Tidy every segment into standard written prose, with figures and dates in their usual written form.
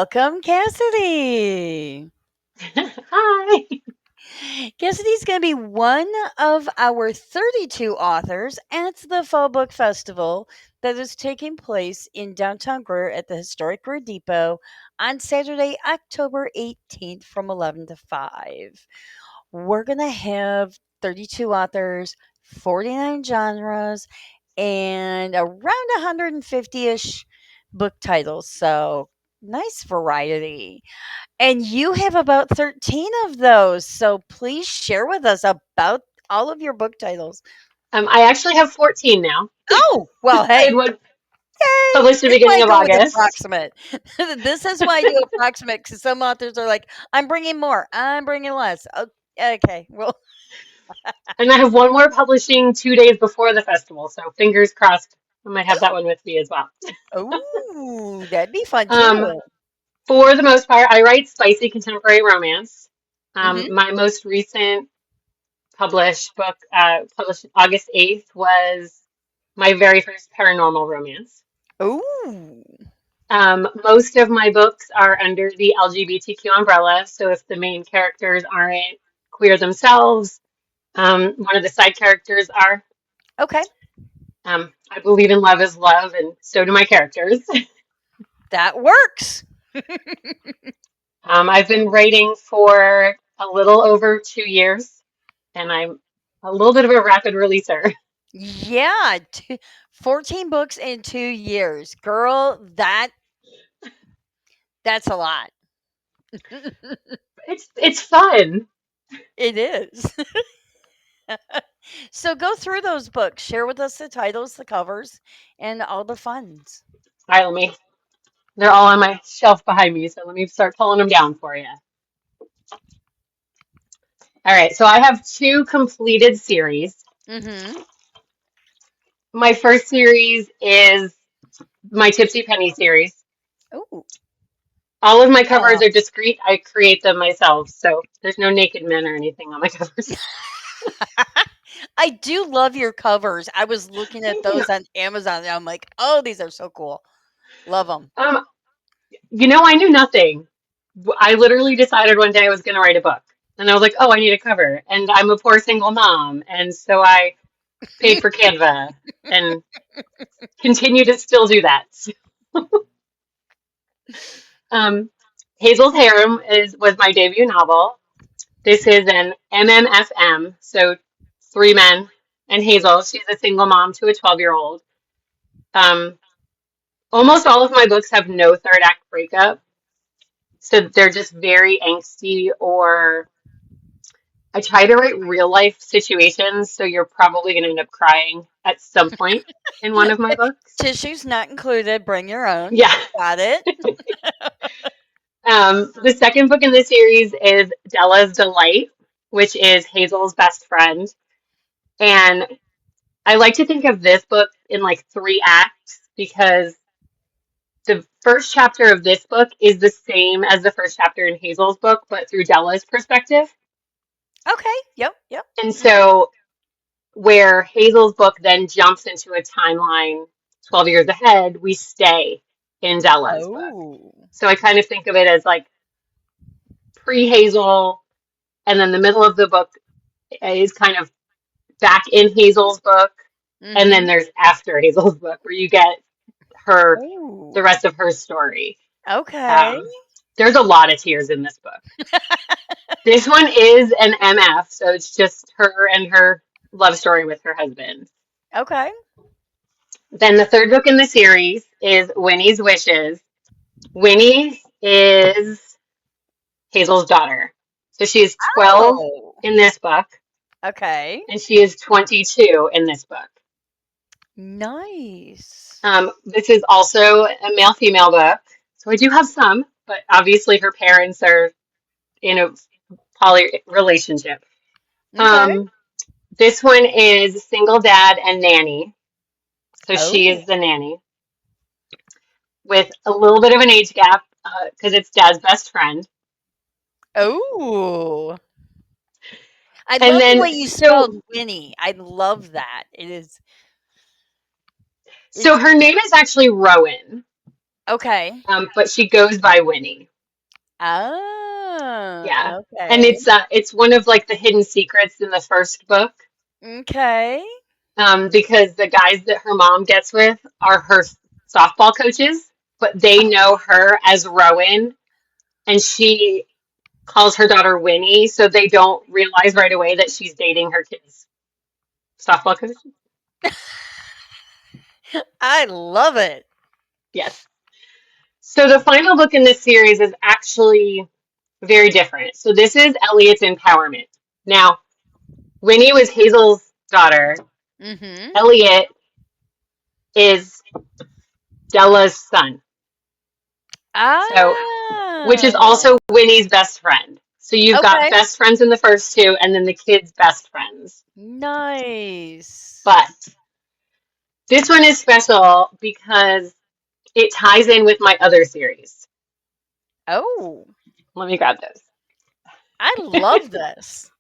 Welcome, Cassidy. Hi. Cassidy's going to be one of our 32 authors at the Fall Book Festival that is taking place in downtown Greer at the historic Greer Depot on Saturday, October 18th from 11 to 5. We're going to have 32 authors, 49 genres, and around 150 ish book titles. So, nice variety. And you have about 13 of those. So please share with us about all of your book titles. I actually have 14 now. Oh, well, I had hey, one yay. published at the That's why beginning I of go with August. approximate. This is why I do approximate because some authors are like, I'm bringing more, I'm bringing less. Okay, well, And I have one more publishing 2 days before the festival. So fingers crossed I might have that one with me as well. ooh, that'd be fun Um, too. for the most part, I write spicy contemporary romance. Hmm. My most recent published book, published August 8th, was my very first paranormal romance. Ooh, Most of my books are under the LGBTQ umbrella, so if the main characters aren't queer themselves, one of the side characters are. okay, I believe in love is love, and so do my characters. that works. I've been writing for a little over 2 years, and I'm a little bit of a rapid releaser. Yeah, 14 books in 2 years. Girl, that's a lot. It's fun. It is. So go through those books. Share with us the titles, the covers, and all the funs. All right, let me. They're all on my shelf behind me, so let me start pulling them down for you. All right, so I have two completed series. Mm-hmm. My first series is my Tipsy Penny series. Oh, All of my covers uh, are discreet. I create them myself, so there's no naked men or anything on my covers. I do love your covers. I was looking at Thank you. those on Amazon, and I'm like, oh, these are so cool. Love them. Um, I knew nothing. I literally decided one day I was going to write a book, and I was like, "Oh, I need a cover," and I'm a poor single mom, and so I paid for Canva and continue to still do that. Um, Hazel's Harem was my debut novel. This is an MMFM, so three men and Hazel. She's a single mom to a 12-year-old. Um, Almost all of my books have no third act breakup, so they're just very angsty, or I try to write real life situations, so you're probably going to end up crying at some point in one of my books. Tissues not included. Bring your own. Yeah. Got it. The second book in the series is Della's Delight, which is Hazel's best friend. And I like to think of this book in like three acts because the first chapter of this book is the same as the first chapter in Hazel's book, but through Della's perspective. Okay. Yep. Yep. And so, where Hazel's book then jumps into a timeline 12 years ahead, we stay in Della's book. Oh. So, I kind of think of it as like pre Hazel, and then the middle of the book is kind of back in Hazel's book, and then Mm-hmm. there's after Hazel's book where you get her the Oh. rest of her story. Okay. Um, there's a lot of tears in this book. This one is an MF, so it's just her and her love story with her husband. Okay. Then the third book in the series is Winnie's Wishes. Winnie is Hazel's daughter. So she is 12 Oh. in this book, Okay. and she is 22 in this book. Nice. This is also a male-female book. So I do have some, but obviously her parents are in a poly relationship. Okay. Um, this one is single dad and nanny. So she Oh. is the nanny with a little bit of an age gap because it's dad's best friend. Oh. I And love the then way you so spelled Winnie. I love that. It is so her name is actually Rowan. Okay. but she goes by Winnie. Yeah, Oh, and okay. it's one of like the hidden secrets in the first book, Okay. because the guys that her mom gets with are her softball coaches, but they know her as Rowan, and she calls her daughter Winnie, so they don't realize right away that she's dating her kid's softball coach. I love it. Yes. So the final book in this series is actually very different. So this is Elliot's empowerment. Now, Winnie was Hazel's daughter. Mhm. Elliot is Della's son. So, which is Ah. also Winnie's best friend. So you've got Okay. best friends in the first two, and then the kids' best friends. Nice. But this one is special because it ties in with my other series. Oh, Let me grab those. I love this.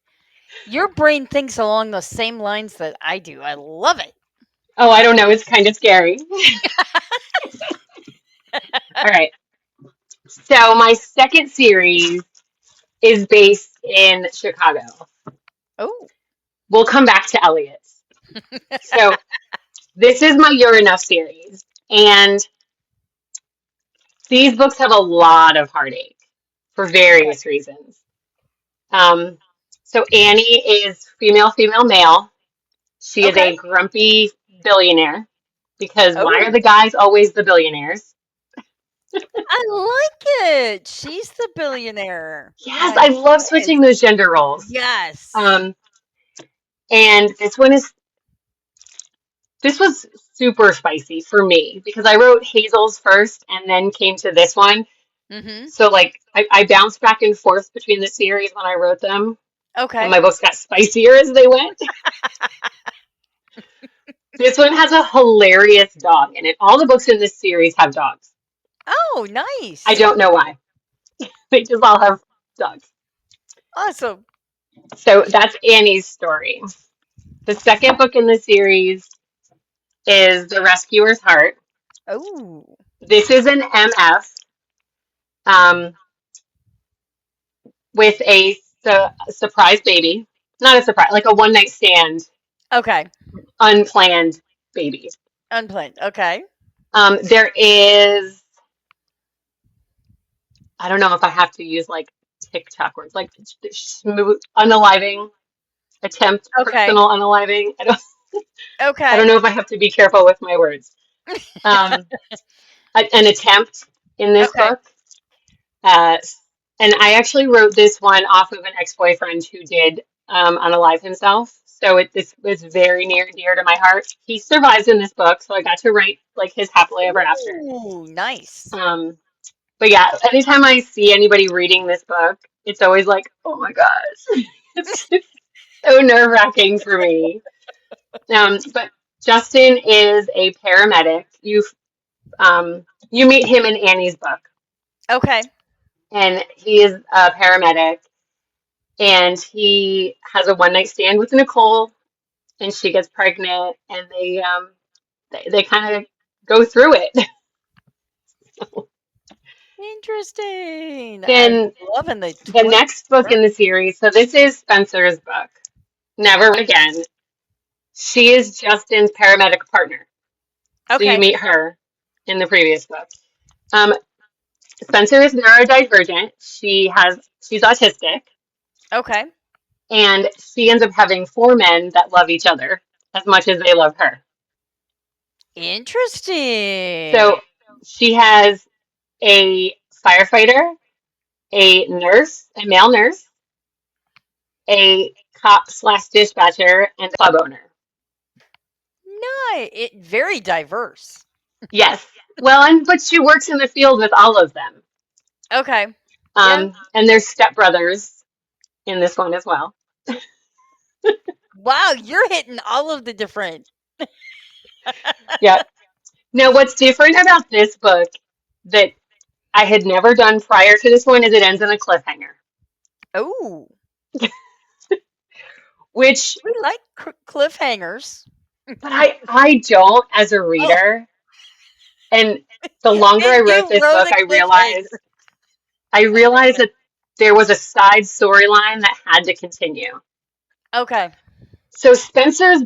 Your brain thinks along the same lines that I do. I love it. Oh, I don't know. It's kind of scary. All right. So my second series is based in Chicago. Oh. We'll come back to Elliot's. So this is my You're Enough series. And these books have a lot of heartache for Okay. various reasons. Um, so Annie is female, female, male. She is Okay. a grumpy billionaire because why are Oh, the guys always the billionaires? I like it. She's the billionaire. Yes, I My love switching goodness. those gender roles. Yes. Um, and this was super spicy for me because I wrote Hazel's first and then came to this one. Mhm. So like I bounced back and forth between the series when I wrote them, and Okay. my books got spicier as they went. This one has a hilarious dog in it. All the books in this series have dogs. Oh, I nice. don't know why. They just all have dogs. Awesome. So that's Annie's story. The second book in the series is The Rescuer's Heart. Oh. This is an MF, um, with a surprise baby. Not a surprise, like a one night stand, Okay. unplanned baby. Unplanned. Okay. There is, I don't know if I have to use like TikTok words, like smooth, unaliving, attempt, Okay. personal unaliving. I don't Okay. know if I have to be careful with my words. Um, an attempt in this Okay. book. Uh, and I actually wrote this one off of an ex-boyfriend who did unalive himself. So this was very near and dear to my heart. He survives in this book, so I got to write like his happily ever after. Ooh, nice. Um, but yeah, anytime I see anybody reading this book, it's always like, oh my gosh, it's so nerve-wracking for me. But Justin is a paramedic. You meet him in Annie's book, Okay. and he is a paramedic, and he has a one night stand with Nicole, and she gets pregnant, and they kind of go through it. Interesting. I'm Then loving the the twist. next book in the series, so this is Spencer's book, Never Again. She is Justin's paramedic partner. So you Okay. meet her in the previous book. Um, Spencer is neurodivergent. She's autistic, Okay. and she ends up having four men that love each other as much as they love her. Interesting. So she has a firefighter, a nurse, a male nurse, a cop slash dispatcher, and a club owner. Nice. It very diverse. Yes. Well, but she works in the field with all of them. Okay. Yeah. And there's stepbrothers in this one as well. Wow, you're hitting all of the different. Yeah. Now, what's different about this book that I had never done prior to this one is it ends in a cliffhanger, Oh, which, we like cliffhangers. but I don't as a Oh, reader. And the longer I And wrote you this wrote book, a cliffhanger. I realized that there was a side storyline that had to continue. Okay. So Spencer's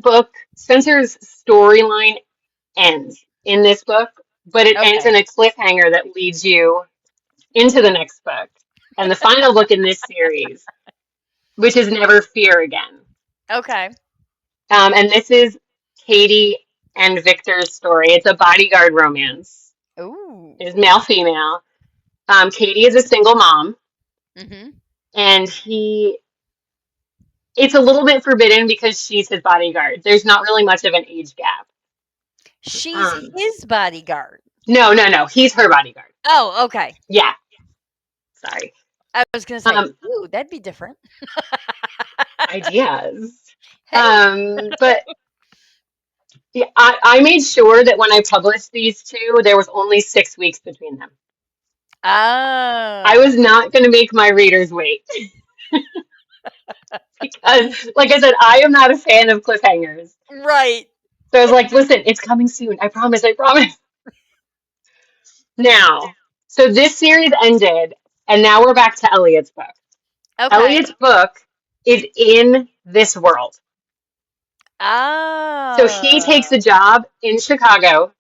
storyline ends in this book, but it ends Okay. in a cliffhanger that leads you into the next book and the final book in this series, which is Never Fear Again. Okay. And this is Katie and Victor's story. It's a bodyguard romance. Ooh. It's male female. Katie is a single mom, Mhm. and it's a little bit forbidden because she's his bodyguard. There's not really much of an age gap. She's Um, his bodyguard. no, he's her bodyguard. Oh, okay. Yeah, sorry. I was gonna say, Um, ooh, that'd be different. ideas. Hey. But yeah, I made sure that when I published these two, there was only 6 weeks between them. I Oh. was not going to make my readers wait because, like I said, I am not a fan of cliffhangers. Right. So I was like, listen, it's coming soon. I promise, I promise. Now, so this series ended, and now we're back to Elliot's book. Okay. Elliot's book is in this world. So he takes Oh. a job in Chicago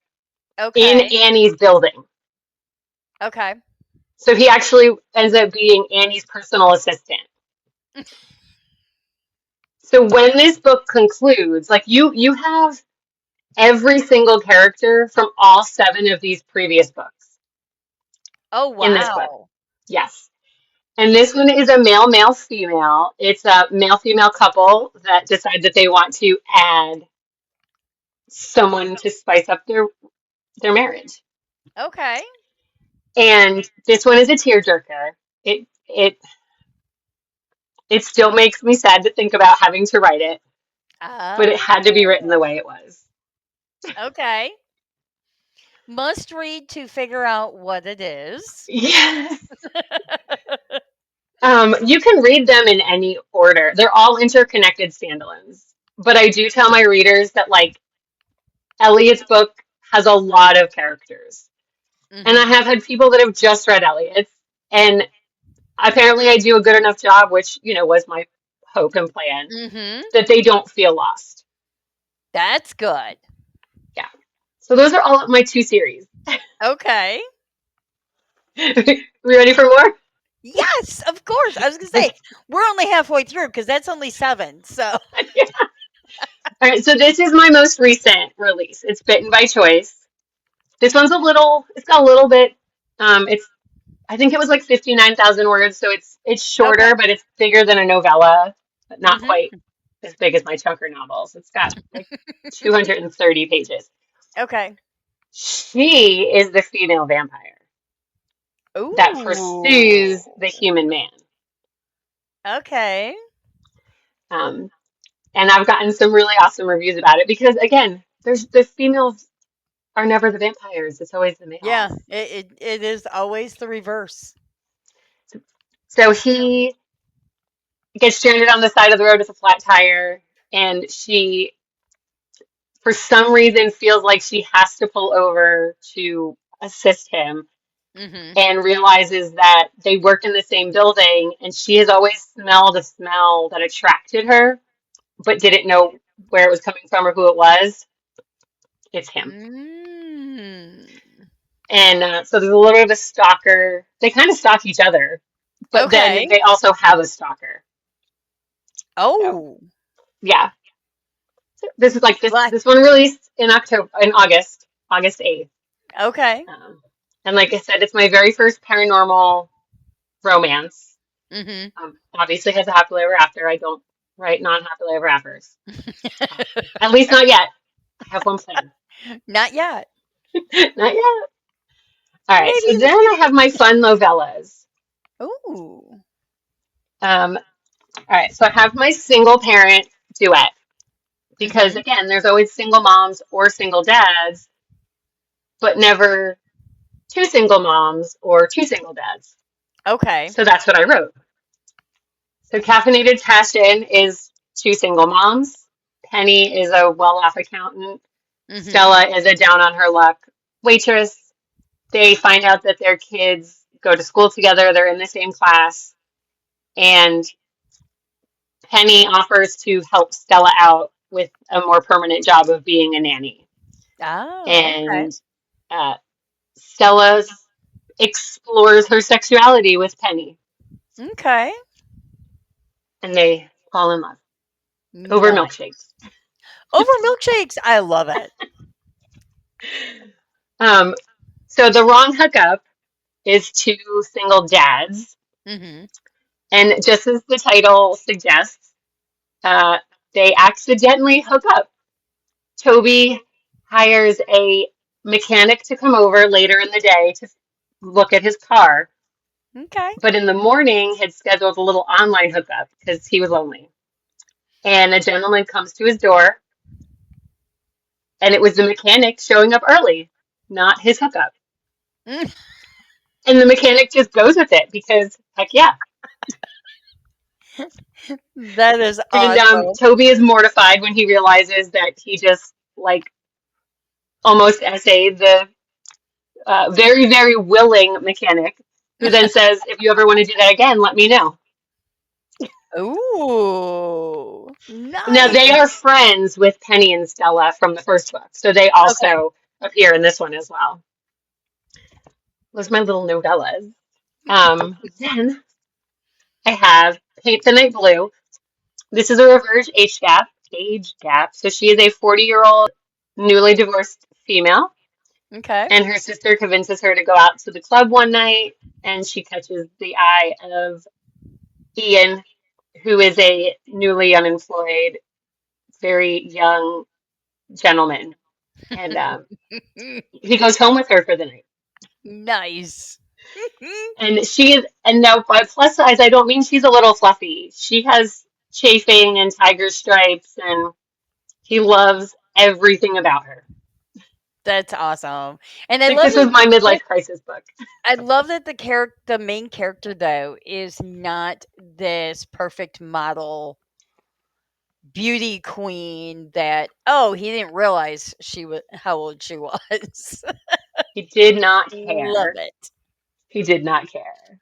in Okay. Annie's building. Okay. So he actually ends up being Annie's personal assistant. So when this book concludes, like you have every single character from all 7 of these previous books Oh, in this book. wow. Yes. And this one is a male female. It's a male female couple that decide that they want to add someone to spice up their marriage. Okay. And this one is a tearjerker. It still makes me sad to think about having to write it, but it had to be written the Oh. way it was. Okay. Must read to figure out what it is. Yes. You can read them in any order. They're all interconnected standalones. But I do tell my readers that like Elliot's book has a lot of characters. And I Mhm. have had people that have just read Elliot's, and apparently I do a good enough job, which, was my hope and plan, Mhm. that they don't feel lost. That's good. Yeah. So those are all of my 2 series. Okay. We ready for more? Yes, of course. I was gonna say we're only halfway through because that's only 7. So Yeah. All right, so this is my most recent release. It's Bitten by Choice. This one's it's got a little bit, I think it was like 59,000 words, so it's okay. shorter, but it's bigger than a novella, but not Mhm. quite as big as my chunker novels. It's got like 230 pages. Okay. She is the female vampire that Ooh. pursues the human man. Okay. Um, and I've gotten some really awesome reviews about it because again, there's the females are never the vampires. It's always the Yeah. males. It is always the reverse. So he gets stranded on the side of the road with a flat tire, and she, for some reason, feels like she has to pull over to assist him Mhm. and realizes that they work in the same building, and she has always smelled a smell that attracted her, but didn't know where it was coming from or who it was. It's him. Mm. And so there's a little bit of a stalker. They kind of stalk each other, but then Okay. they also have a stalker. So Oh. yeah, this is like Like this one released in August 8th. okay. And like I said, it's my very first paranormal romance. Mhm. Obviously has a happily ever after. I don't write non-happily ever afters. At least not yet. I have one plan. Not yet. Not yet. All right, Maybe so in the then I have my fun novellas. Ooh. All right, so I have my single parent duet because Mhm. again, there's always single moms or single dads, but never two single moms or two single dads. Okay. So that's what I wrote. So Caffeinated Passion is two single moms. Penny is a well-off accountant. Mhm. Stella is a down on her luck waitress. They find out that their kids go to school together, they're in the same class, and Penny offers to help Stella out with a more permanent job of being a nanny. Oh, okay. And uh, Stella explores her sexuality with Penny, Okay. and they fall in love over Nice. milkshakes. Over milkshakes. I love it. Um, so the wrong hookup is two single dads, Mhm. and just as the title suggests, uh, they accidentally hook up. Toby hires a mechanic to come over later in the day to look at his car, Okay. but in the morning had scheduled a little online hookup because he was lonely. And a gentleman comes to his door, and it was the mechanic showing up early, not his hookup. Mm, And the mechanic just goes with it because, heck yeah. that is And awesome. Toby is mortified when he realizes that he just like almost essayed the very, very willing mechanic, who then says, "If you ever want to do that again, let me know." Ooh, Now nice. they are friends with Penny and Stella from the first book, so they Okay. also appear in this one as well. Those are my little novellas. Then I have Paint the Night Blue. This is a reverse age gap. So she is a 40-year-old newly divorced female, Okay. and her sister convinces her to go out to the club one night, and she catches the eye of Ian, who is a newly unemployed, very young gentleman, and he goes home with her for the night. Nice. And she is, and now by plus size, I don't mean she's a little fluffy. She has chafing and tiger stripes, and he loves everything about her. That's awesome. And Like this was my midlife crisis book. I love that the main character though is not this perfect model beauty queen that oh, he didn't realize she was how old she was. He did not Love care. it. He did not care.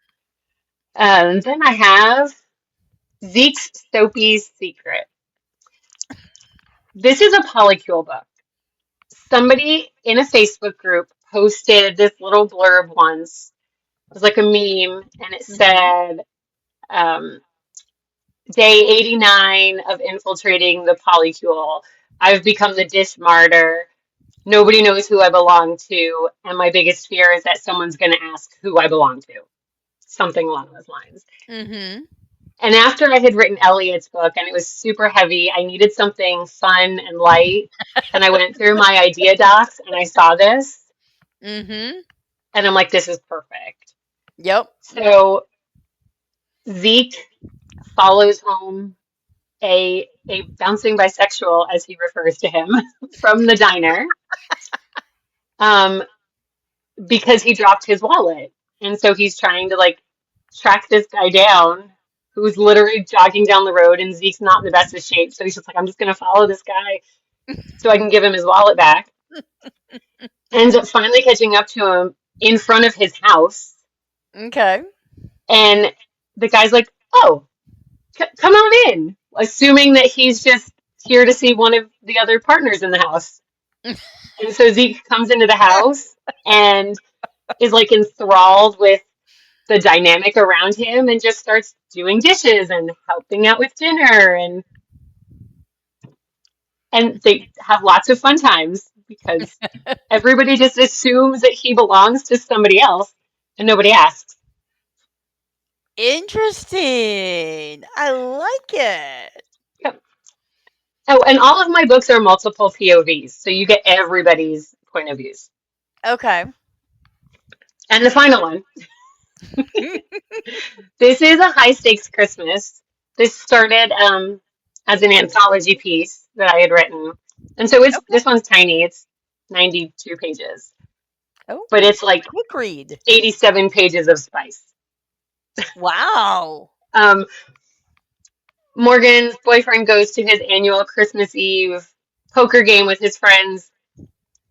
Then I have Zeke's Soapy's Secret. This is a polycule book. Somebody in a Facebook group posted this little blurb once. It was like a meme, and it Mhm. said, um, Day 89 of infiltrating the polycule. I've become the dish martyr. Nobody knows who I belong to, and my biggest fear is that someone's going to ask who I belong to. Something along those lines. Mhm. And after I had written Elliot's book and it was super heavy, I needed something fun and light. And I went through my idea docs and I saw this, Mhm. and I'm like, this is perfect. Yep. So Zeke follows home a bouncing bisexual, as he refers to him, from the diner, um, because he dropped his wallet. And so he's trying to like track this guy down who's literally jogging down the road, and Zeke's not in the best of shape. So he's just like, I'm just gonna follow this guy so I can give him his wallet back. Ends up finally catching up to him in front of his house, Okay. and the guy's like, "Oh, come on in," assuming that he's just here to see one of the other partners in the house. And so Zeke comes into the house and is like enthralled with the dynamic around him and just starts doing dishes and helping out with dinner, and they have lots of fun times because everybody just assumes that he belongs to somebody else and nobody asks. Interesting. I like it. Yep. Oh, and all of my books are multiple POVs, so you get everybody's point of views. Okay. And the final one, this is a high stakes Christmas. This started as an anthology piece that I had written. And so it's Okay. this one's tiny. It's 92 pages, but Oh, it's like quick read. 87 pages of spice. Wow. Um, Morgan's boyfriend goes to his annual Christmas Eve poker game with his friends,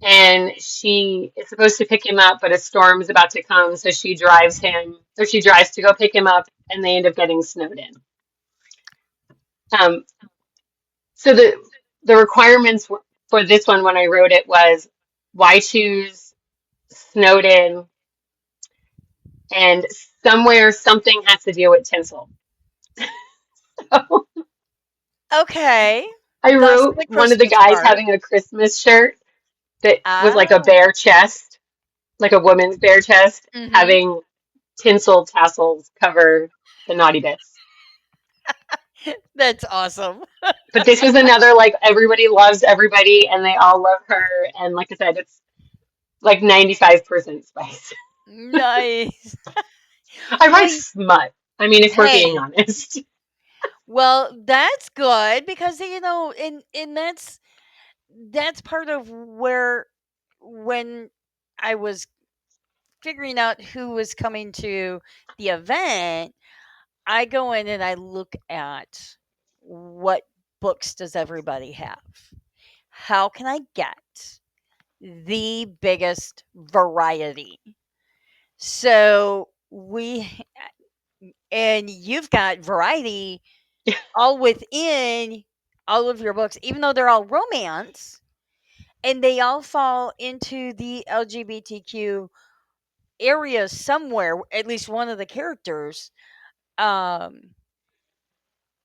and she is supposed to pick him up, but a storm is about to come, so she drives him, or she drives to go pick him up, and they end up getting snowed in. Um, so the requirements for this one when I wrote it was why choose snowed in, and somewhere something has to deal with tinsel. Okay. I Thus wrote the one of the Christmas guys part. having a Christmas shirt that was like a Ah. bare chest, like a woman's bare chest, Mhm. having tinsel tassels cover the naughty bits. That's awesome. But this was another like everybody loves everybody and they all love her. And like I said, it's like 95% spice. Nice. I Well, write smut. I mean, if we're being hey, honest. well, that's good because and that's part of where when I was figuring out who was coming to the event, I go in and I look at what books does everybody have? How can I get the biggest variety? So and you've got variety all within all of your books, even though they're all romance and they all fall into the LGBTQ area somewhere, at least one of the characters. Um,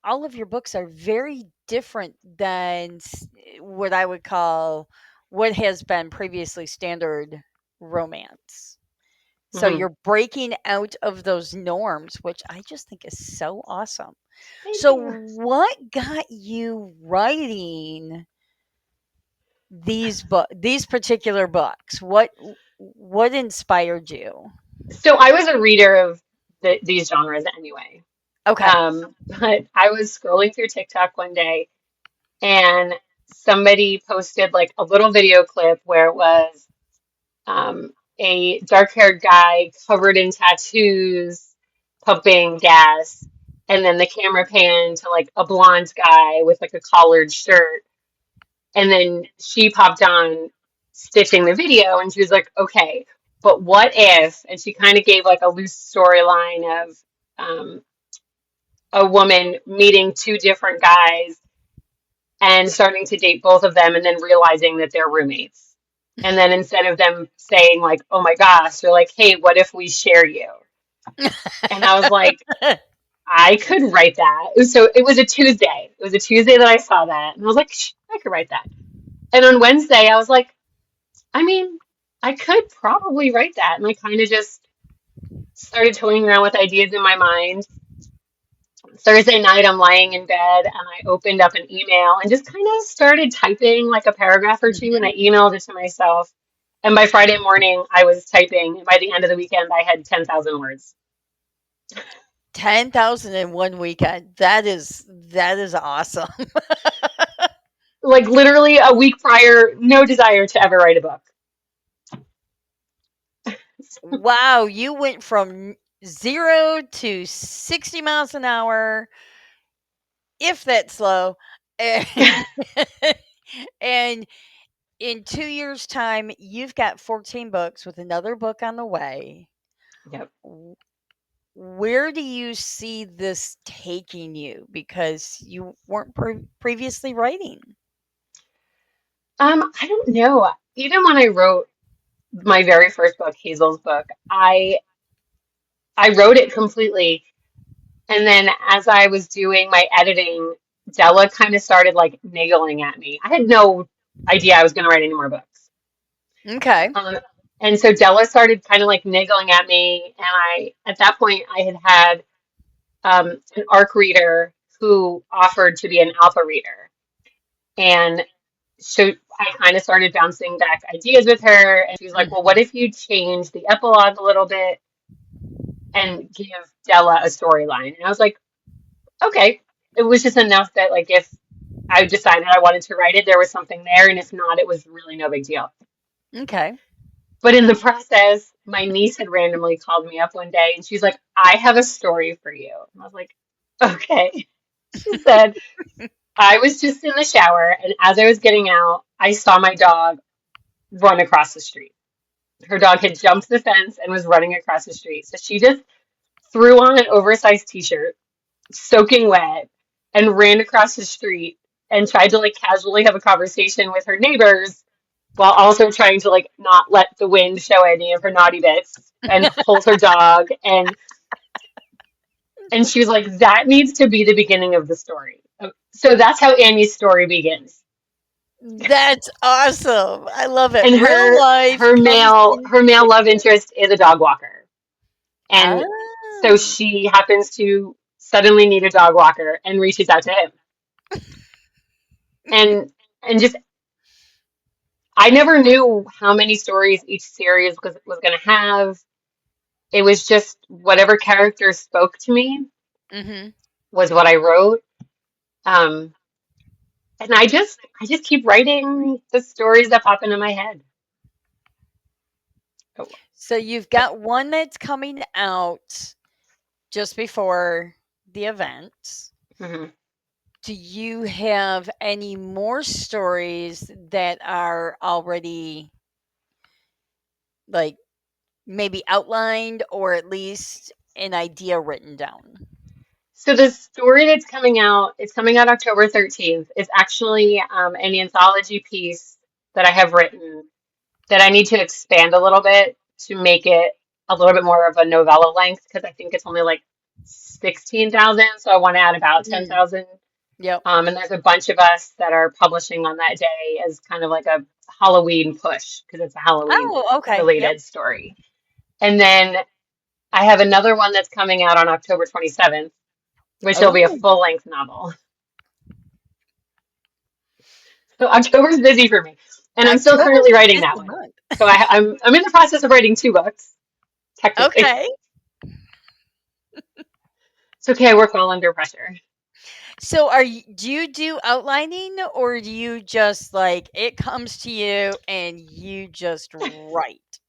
all of your books are very different than what I would call what has been previously standard romance. So Mhm. you're breaking out of those norms, which I just think is so awesome. Thank So you. what got you writing these particular books? What inspired you? So I was a reader of these genres anyway. Okay. But I was scrolling through TikTok one day and somebody posted like a little video clip where it was a dark-haired guy covered in tattoos pumping gas, and then the camera panned to like a blonde guy with like a collared shirt, and then she popped on stitching the video, and she was like, "Okay, but what if?" And she kind of gave like a loose storyline of a woman meeting two different guys and starting to date both of them and then realizing that they're roommates. And then instead of them saying like, "Oh my gosh," they're like, "Hey, what if we share you?" And I was like, I could write that. So it was a Tuesday. It was a Tuesday that I saw that. And I was like, I could write that. And on Wednesday, I was like, I mean, I could probably write that. And I kind of just started toying around with ideas in my mind. Thursday night, I'm lying in bed and I opened up an email and just kind of started typing like a paragraph or two and I Mhm. emailed it to myself. And by Friday morning, I was typing. And by the end of the weekend, I had 10,000 words. 10,000 in one weekend. That is awesome. Like literally a week prior, no desire to ever write a book. Wow, you went from 0 to 60 miles an hour, if that slow, and and in 2 years' time, you've got 14 books with another book on the way. Yep. W Where do you see this taking you? Because you weren't previously writing. I don't know. Even when I wrote my very first book, Hazel's book, I wrote it completely. And then as I was doing my editing, Della kind of started like niggling at me. I had no idea I was going to write any more books. Okay. Um, and so Della started kind of like niggling at me. And at that point, I had had an ARC reader who offered to be an alpha reader. And so I kind of started bouncing back ideas with her. And she was like, well, what Mhm. if you change the epilogue a little bit and give Della a storyline? And I was like, okay. It was just enough that like if I decided I wanted to write it, there was something there, and if not, it was really no big deal. Okay. But in the process, my niece had randomly called me up one day, and she's like, "I have a story for you." And I was like, "Okay." She said, "I was just in the shower, and as I was getting out, I saw my dog run across the street. Her dog had jumped the fence and was running across the street. So she just threw on an oversized t-shirt, soaking wet, and ran across the street and tried to like casually have a conversation with her neighbors while also trying to like not let the wind show any of her naughty bits and hold her dog. And she was like, that needs to be the beginning of the story. So that's how Annie's story begins. That's awesome. I love it. And Real life comes her into male love fiction. interest is a dog walker. And so Oh. she happens to suddenly need a dog walker and reaches out to him. And just I never knew how many stories each series was going to have. It was just whatever character spoke to me Mhm. was what I wrote. Um, and I just keep writing the stories that pop into my head. Oh, So you've got one that's coming out just before the event. mhm. Do you have any more stories that are already like maybe outlined or at least an idea written down? So the story that's coming out, it's coming out October 13th. It's actually an anthology piece that I have written that I need to expand a little bit to make it a little bit more of a novella length because I think it's only like 16,000, so I want to add about Mm. 10,000. Yep. And there's a bunch of us that are publishing on that day as kind of like a Halloween push because it's a Halloween Oh, okay. Yep. related story. And then I have another one that's coming out on October 27th, which will be a Oh, full-length novel. So October's busy for me, and I'm still October's currently a writing that busy one. month. So I'm in the process of writing two books, technically. Okay. It's okay, I work well under pressure. So are you do you do outlining or do you just like it comes to you and you just write?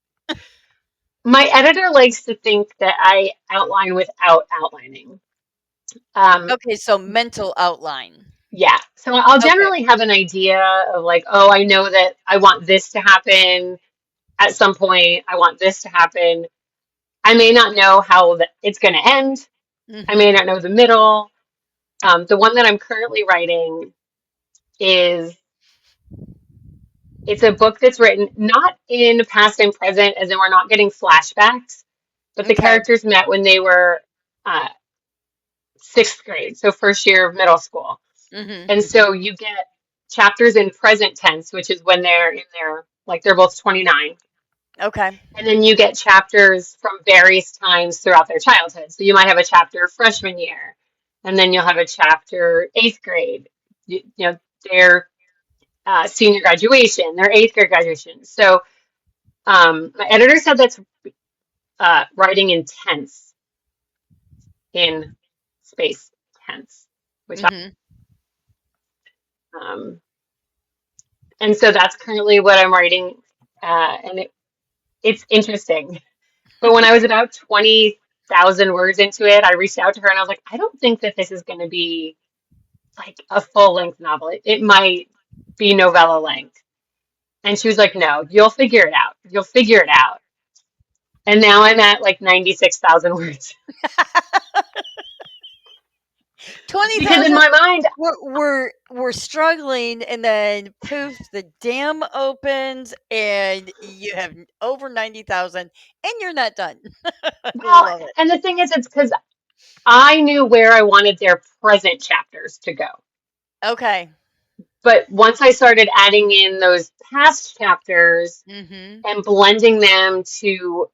My editor likes to think that I outline without outlining. Um, Okay, so mental outline. yeah, so I'll Okay. generally have an idea of like, oh, I know that I want this to happen at some point. I want this to happen. I may not know how it's going to end. I may Mhm. not know the middle. The one that I'm currently writing is it's a book that's written not in past and present, as in we're not getting flashbacks, but the Okay. characters met when they were uh, sixth grade, so first year of middle school. Mhm. And so you get chapters in present tense, which is when they're in their, like they're both 29. Okay. And then you get chapters from various times throughout their childhood. So you might have a chapter freshman year, and then you'll have a chapter eighth grade, you know, their senior graduation, their eighth grade graduation. So my editor said that's writing in tense, in space tense, which Mhm. um, and so that's currently what I'm writing, and it's interesting. But when I was about 20,000 words into it, I reached out to her and I was like, I don't think that this is going to be like a full length novel. It might be novella length. And she was like, no, you'll figure it out. You'll figure it out. And now I'm at like 96,000 words because in 20,000 my mind, we're struggling and then poof the dam opens and you have over 90,000 and you're not done. I well, love it. and the thing is, it's because I knew where I wanted their present chapters to go. Okay. But once I started adding in those past chapters Mhm. and blending them to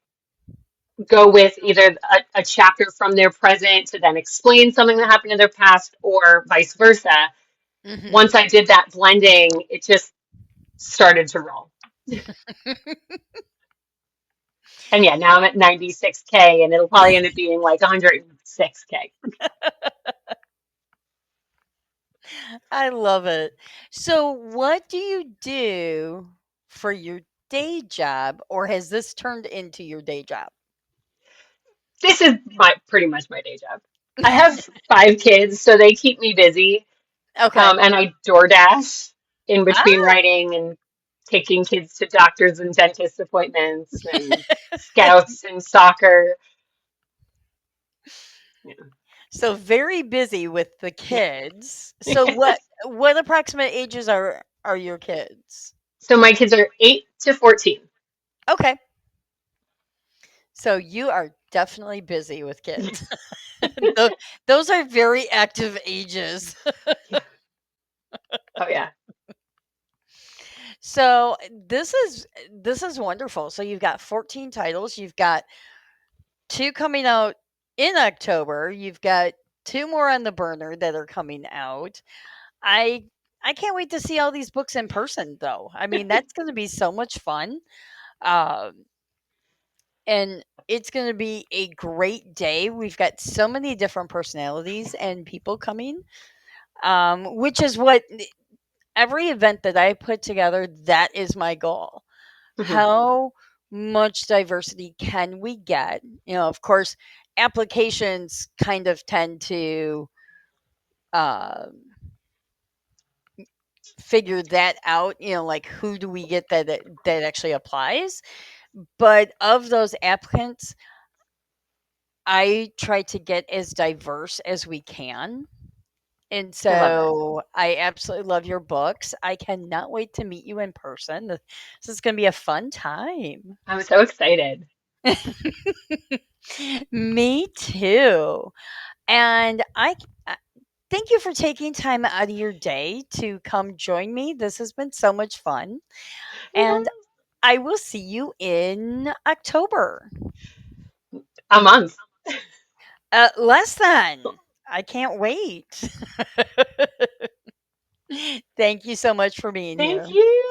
go with either a chapter from their present to then explain something that happened in their past or vice versa. Mhm. Once I did that blending, it just started to roll. And yeah, now I'm at 96K and it'll probably end up being like 106K. I love it. So, what do you do for your day job, or has this turned into your day job? This is my pretty much my day job. I have 5 kids, so they keep me busy. Okay. And I DoorDash in between Ah, writing and taking kids to doctors and dentist appointments and scouts and soccer. So very busy with the Yeah. kids. So what approximate ages are your kids? So my kids are 8 to 14. Okay. So you are definitely busy with kids. Tho- Those are very active ages. Yeah. Oh yeah. So this is wonderful. So you've got 14 titles. You've got two coming out in October. You've got two more on the burner that are coming out. I I can't wait to see all these books in person though. I mean, that's going to be so much fun. Um and it's going to be a great day. We've got so many different personalities and people coming. Which is what every event that I put together, that is my goal. Hmm. How much diversity can we get? Of course, applications kind of tend to uh, figure that out. Like who do we get that actually applies? But of those applicants, I try to get as diverse as we can. And I love it. so I absolutely love your books. I cannot wait to meet you in person. This is going to be a fun time. I'm so excited. Me too. And thank you for taking time out of your day to come join me. This has been so much fun. And I will see you in October. A month. Less than. I can't wait. Thank you so much for being Thank here. you.